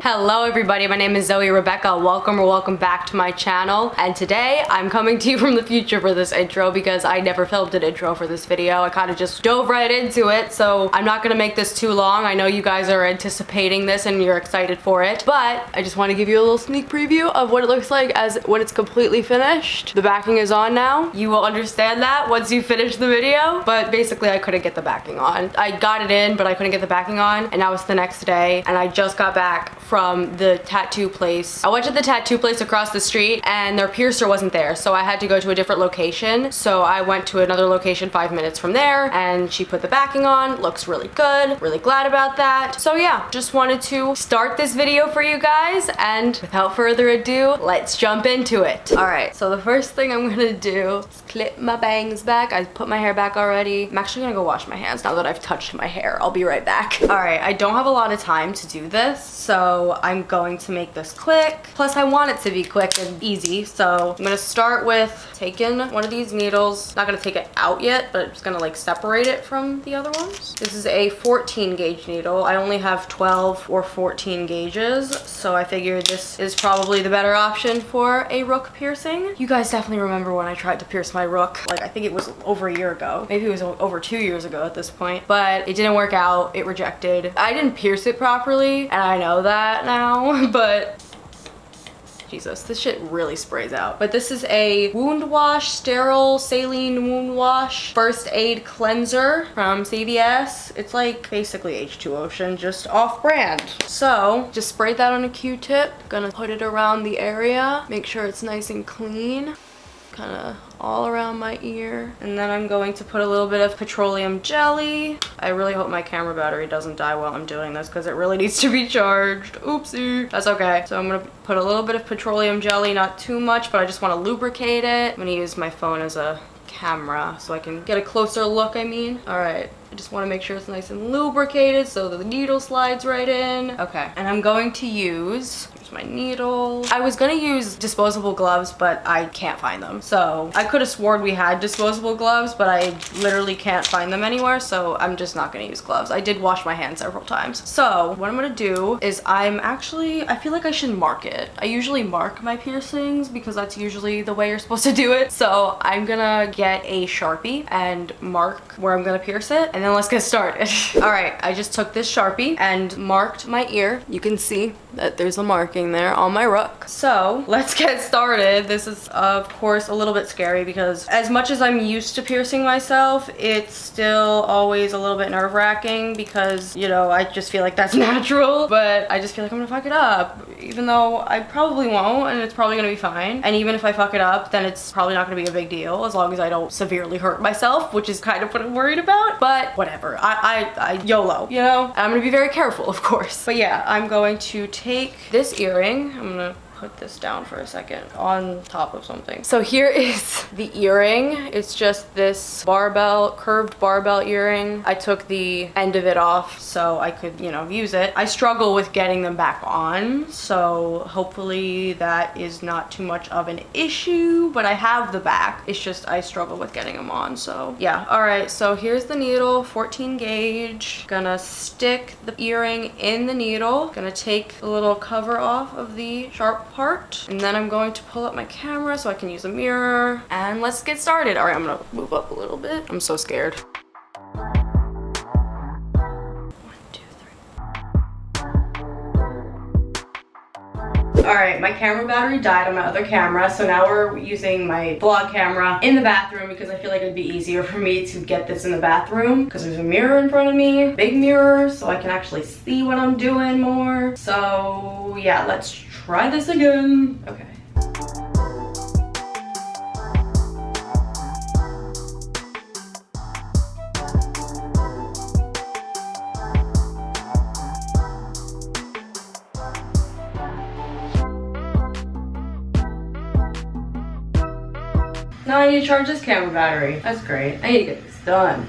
Hello everybody, my name is Zoe Rebekah. Welcome back to my channel. And today I'm coming to you from the future for this intro because I never filmed an intro for this video. I kind of just dove right into it, so I'm not gonna make this too long. I know you guys are anticipating this and you're excited for it, but I just want to give you a little sneak preview of what it looks like as when it's completely finished. The backing is on now. You will understand that once you finish the video, but basically I couldn't get the backing on. I got it in, but I couldn't get the backing on, and now it's the next day, and I just got back from the tattoo place. I went to the tattoo place across the street and their piercer wasn't there, so I had to go to a different location. So I went to another location 5 minutes from there and she put the backing on. Looks really good. Really glad about that. So yeah, just wanted to start this video for you guys, and without further ado, let's jump into it. Alright, so the first thing I'm gonna do is clip my bangs back. I put my hair back already. I'm actually gonna go wash my hands now that I've touched my hair. I'll be right back. Alright, I don't have a lot of time to do this, so I'm going to make this quick. Plus I want it to be quick and easy, so I'm gonna start with taking one of these needles. Not gonna take it out yet, but I'm just gonna like separate it from the other ones. This is a 14 gauge needle. I only have 12 or 14 gauges, so I figured this is probably the better option for a rook piercing. You guys definitely remember when I tried to pierce my rook. Like, I think it was over a year ago. Maybe it was over 2 years ago at this point, but it didn't work out. It rejected. I didn't pierce it properly, and I know that now, but Jesus, this shit really sprays out. But this is a wound wash, sterile saline wound wash, first aid cleanser from CVS. It's like basically H2 Ocean, just off brand. So just spray that on a Q-tip. Gonna put it around the area, make sure it's nice and clean. Kind of all around my ear. And then I'm going to put a little bit of petroleum jelly. I really hope my camera battery doesn't die while I'm doing this because it really needs to be charged. Oopsie. That's okay. So I'm gonna put a little bit of petroleum jelly, not too much, but I just want to lubricate it. I'm gonna use my phone as a camera so I can get a closer look, I mean. All right. I just want to make sure it's nice and lubricated so that the needle slides right in. Okay, and I'm going to use, here's my needle. I was gonna use disposable gloves, but I can't find them. So I could have sworn we had disposable gloves, but I literally can't find them anywhere, so I'm just not gonna use gloves. I did wash my hands several times. So what I'm gonna do is I feel like I should mark it. I usually mark my piercings because that's usually the way you're supposed to do it. So I'm gonna get a Sharpie and mark where I'm gonna pierce it, and then let's get started. All right, I just took this Sharpie and marked my ear. You can see that there's a marking there on my rook. So let's get started. This is of course a little bit scary because as much as I'm used to piercing myself, it's still always a little bit nerve-wracking because, you know, I just feel like that's natural, but I just feel like I'm gonna fuck it up, even though I probably won't, and it's probably gonna be fine. And even if I fuck it up, then it's probably not gonna be a big deal as long as I don't severely hurt myself, which is kind of what I'm worried about. But whatever, I YOLO, you know? I'm gonna be very careful, of course. But yeah, I'm going to take this earring. I'm gonna put this down for a second on top of something. So here is the earring. It's just this curved barbell earring. I took the end of it off so I could, you know, use it. I struggle with getting them back on, so hopefully that is not too much of an issue, but I have the back. It's just I struggle with getting them on, so yeah. All right, so here's the needle, 14 gauge. Gonna stick the earring in the needle. Gonna take the little cover off of the sharp part, and then I'm going to pull up my camera so I can use a mirror, and let's get started. All right, I'm gonna move up a little bit. I'm so scared. 1, 2, 3. All right, my camera battery died on my other camera, so now we're using my vlog camera in the bathroom because I feel like it'd be easier for me to get this in the bathroom because there's a mirror in front of me, big mirror, so I can actually see what I'm doing more. So yeah, let's try this again. Okay. Now I need to charge this camera battery. That's great. I need to get this done.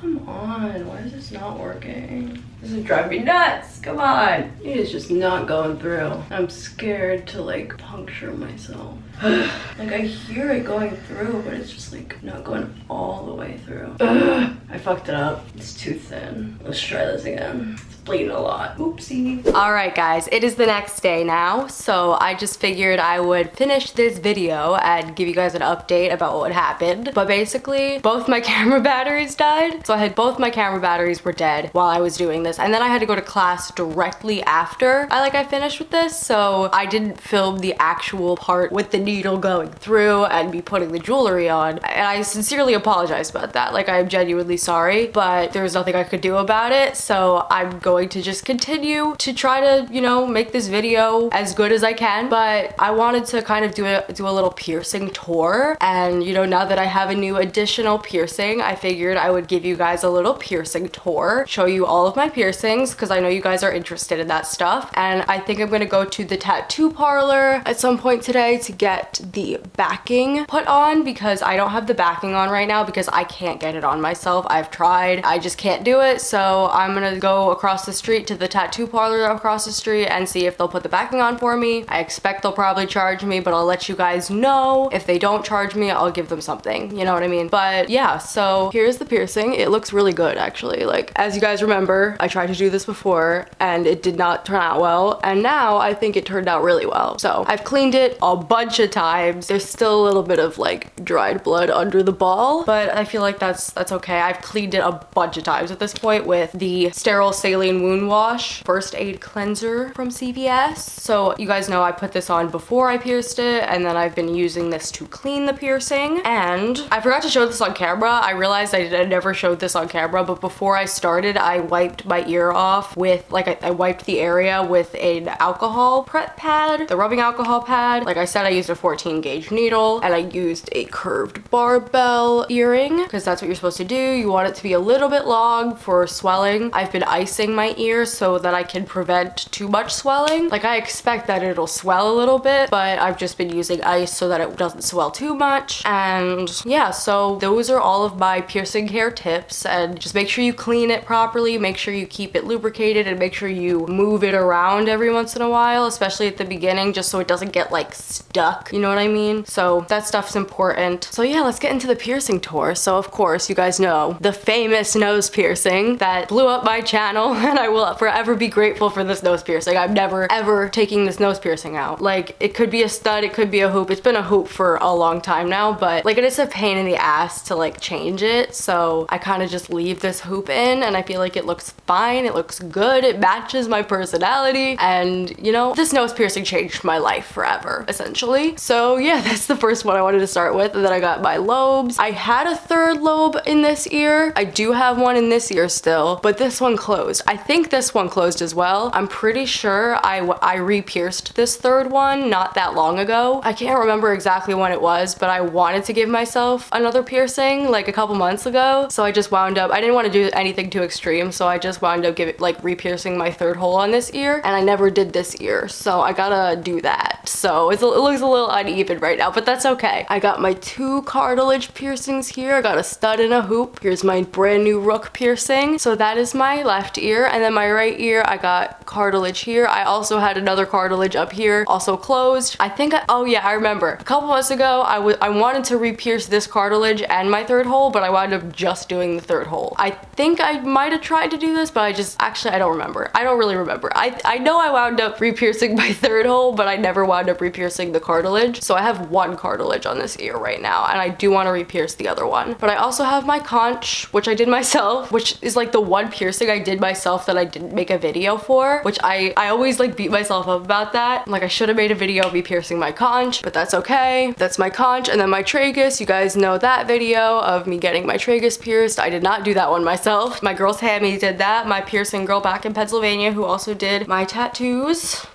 Come on, why is this not working? This is driving me nuts. Come on. It is just not going through. I'm scared to like puncture myself. Like I hear it going through, but it's just like not going all the way through. I fucked it up. It's too thin. Let's try this again. It's bleeding a lot. Oopsie. All right, guys, it is the next day now. So I just figured I would finish this video and give you guys an update about what happened. But basically, both my camera batteries died. So I had both my camera batteries were dead while I was doing this. And then I had to go to class directly after I finished with this. So I didn't film the actual part with the needle going through and me putting the jewelry on. And I sincerely apologize about that. Like, I'm genuinely sorry, but there was nothing I could do about it. So I'm going to just continue to try to, you know, make this video as good as I can. But I wanted to kind of do a little piercing tour. And, you know, now that I have a new additional piercing, I figured I would give you guys a little piercing tour, show you all of my piercings, because I know you guys are interested in that stuff. And I think I'm gonna go to the tattoo parlor at some point today to get the backing put on, because I don't have the backing on right now because I can't get it on myself. I've tried, I just can't do it. So I'm gonna go across the street to the tattoo parlor across the street and see if they'll put the backing on for me. I expect they'll probably charge me, but I'll let you guys know. If they don't charge me, I'll give them something, you know what I mean? But yeah, so here's the piercing. It looks really good, actually. Like, as you guys remember, I tried to do this before and it did not turn out well, and now I think it turned out really well. So I've cleaned it a bunch of times. There's still a little bit of like dried blood under the ball, but I feel like that's okay. I've cleaned it a bunch of times at this point with the sterile saline wound wash first aid cleanser from CVS. So you guys know I put this on before I pierced it, and then I've been using this to clean the piercing. And I forgot to show this on camera. I realized I never showed this on camera, but before I started, I wiped my ear off with like I wiped the area with an alcohol prep pad, the rubbing alcohol pad. Like I said, I used a 14 gauge needle and I used a curved barbell earring because that's what you're supposed to do. You want it to be a little bit long for swelling. I've been icing my ears so that I can prevent too much swelling. Like, I expect that it'll swell a little bit, but I've just been using ice so that it doesn't swell too much. And yeah, so those are all of my piercing care tips. And just make sure you clean it properly, make sure you keep it lubricated, and make sure you move it around every once in a while, especially at the beginning, just so it doesn't get like stuck, you know what I mean? So that stuff's important. So yeah, let's get into the piercing tour. So of course, you guys know the famous nose piercing that blew up my channel, and I will forever be grateful for this nose piercing. I'm never ever taking this nose piercing out. Like, it could be a stud, it could be a hoop. It's been a hoop for a long time now, but like, it is a pain in the ass to like change it. So I kind of just leave this hoop in, and I feel like it looks fine. It looks good. It matches my personality. And you know, this nose piercing changed my life forever, essentially. So yeah, that's the first one I wanted to start with. And then I got my lobes. I had a third lobe in this ear. I do have one in this ear still, but this one closed. I think this one closed as well. I'm pretty sure I re-pierced this third one not that long ago. I can't remember exactly when it was, but I wanted to give myself another piercing like a couple months ago. So I just wound up, I didn't want to do anything too extreme, so I just wound up re-piercing my third hole on this ear, and I never did this ear, so I gotta do that. So it looks a little uneven right now, but that's okay. I got my 2 cartilage piercings here. I got a stud and a hoop. Here's my brand new ROOK piercing. So that is my left ear, and then my right ear, I got cartilage here. I also had another cartilage up here, also closed. I think, oh yeah, I remember. A couple months ago, I wanted to re-pierce this cartilage and my third hole, but I wound up just doing the third hole. I think I might have tried to do this, but I don't remember. I don't really remember. I know I wound up re-piercing my third hole, but I never wound up re-piercing the cartilage. So I have 1 cartilage on this ear right now, and I do want to re-pierce the other one. But I also have my conch, which I did myself, which is like the one piercing I did myself that I didn't make a video for, which I always like beat myself up about that. Like, I should have made a video of me piercing my conch, but that's okay. That's my conch. And then my tragus, you guys know that video of me getting my tragus pierced. I did not do that one myself. My girl Tammy did that, my piercing girl back in Pennsylvania, who also did my tattoos.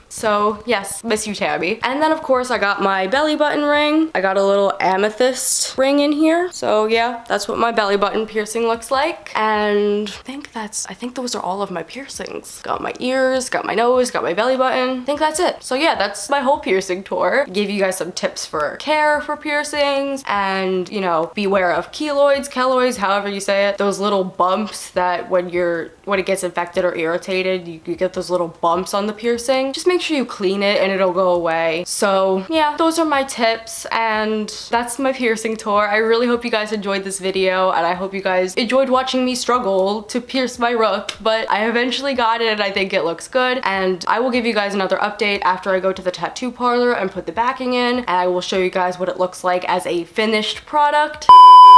So yes, miss you, Tabby. And then of course I got my belly button ring. I got a little amethyst ring in here. So yeah, that's what my belly button piercing looks like. And I think those are all of my piercings. Got my ears, got my nose, got my belly button. I think that's it. So yeah, that's my whole piercing tour. Give you guys some tips for care for piercings and, you know, beware of keloids, however you say it. Those little bumps that when it gets infected or irritated, you get those little bumps on the piercing. Just make sure you clean it and it'll go away. So yeah, those are my tips and that's my piercing tour. I really hope you guys enjoyed this video and I hope you guys enjoyed watching me struggle to pierce my rook, but I eventually got it and I think it looks good. And I will give you guys another update after I go to the tattoo parlor and put the backing in, and I will show you guys what it looks like as a finished product.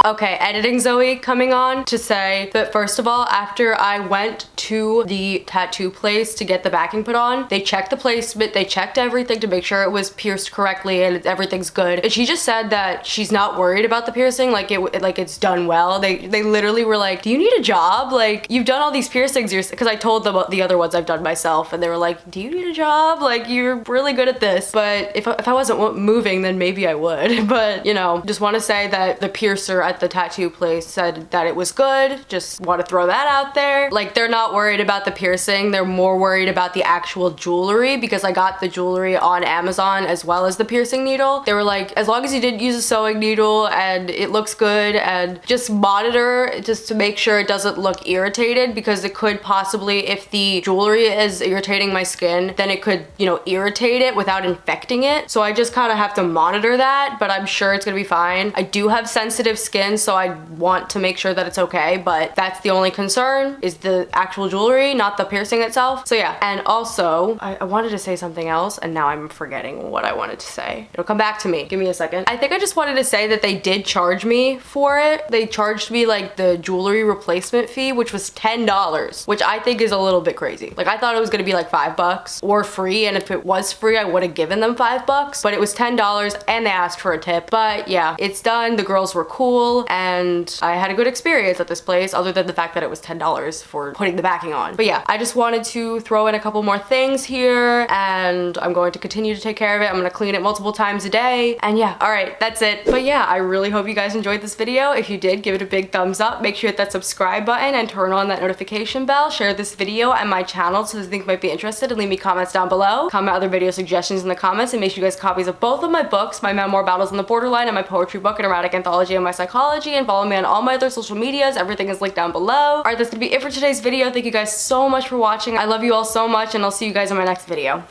Okay, editing Zoe coming on to say that first of all, after I went to the tattoo place to get the backing put on, they checked the placement, they checked everything to make sure it was pierced correctly and everything's good. And she just said that she's not worried about the piercing, like it's done well. They literally were like, do you need a job? Like, you've done all these piercings, because I told them the other ones I've done myself, and they were like, do you need a job? Like, you're really good at this. But if I wasn't moving, then maybe I would. But, you know, just want to say that the piercer at the tattoo place said that it was good. Just want to throw that out there. Like, they're not worried about the piercing, they're more worried about the actual jewelry, because I got the jewelry on Amazon as well as the piercing needle. They were like, as long as you didn't use a sewing needle and it looks good, and just monitor just to make sure it doesn't look irritated, because it could possibly, if the jewelry is irritating my skin, then it could, you know, irritate it without infecting it. So I just kind of have to monitor that, but I'm sure it's gonna be fine. I do have sensitive skin, so I want to make sure that it's okay, but that's the only concern, is the actual jewelry, not the piercing itself. So yeah, and also I wanted to say something else and now I'm forgetting what I wanted to say. It'll come back to me. Give me a second. I think I just wanted to say that they did charge me for it. They charged me like the jewelry replacement fee, which was $10, which I think is a little bit crazy. Like, I thought it was gonna be like $5 or free, and if it was free I would have given them $5, but it was $10 and they asked for a tip. But yeah, it's done. The girls were cool and I had a good experience at this place, other than the fact that it was $10 for putting the backing on. But yeah, I just wanted to throw in a couple more things here, and I'm going to continue to take care of it. I'm gonna clean it multiple times a day, and yeah, all right, that's it. But yeah, I really hope you guys enjoyed this video. If you did, give it a big thumbs up. Make sure you hit that subscribe button and turn on that notification bell. Share this video and my channel so you think might be interested, and leave me comments down below. Comment other video suggestions in the comments, and make sure you guys copies of both of my books, my memoir Battles on the Borderline and my poetry book, An Erratic Anthology on My Psychology, and follow me on all my other social medias. Everything is linked down below. All right, that's gonna be it for today's video. Thank you guys so much for watching. I love you all so much, and I'll see you guys in my next video.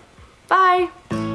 Bye!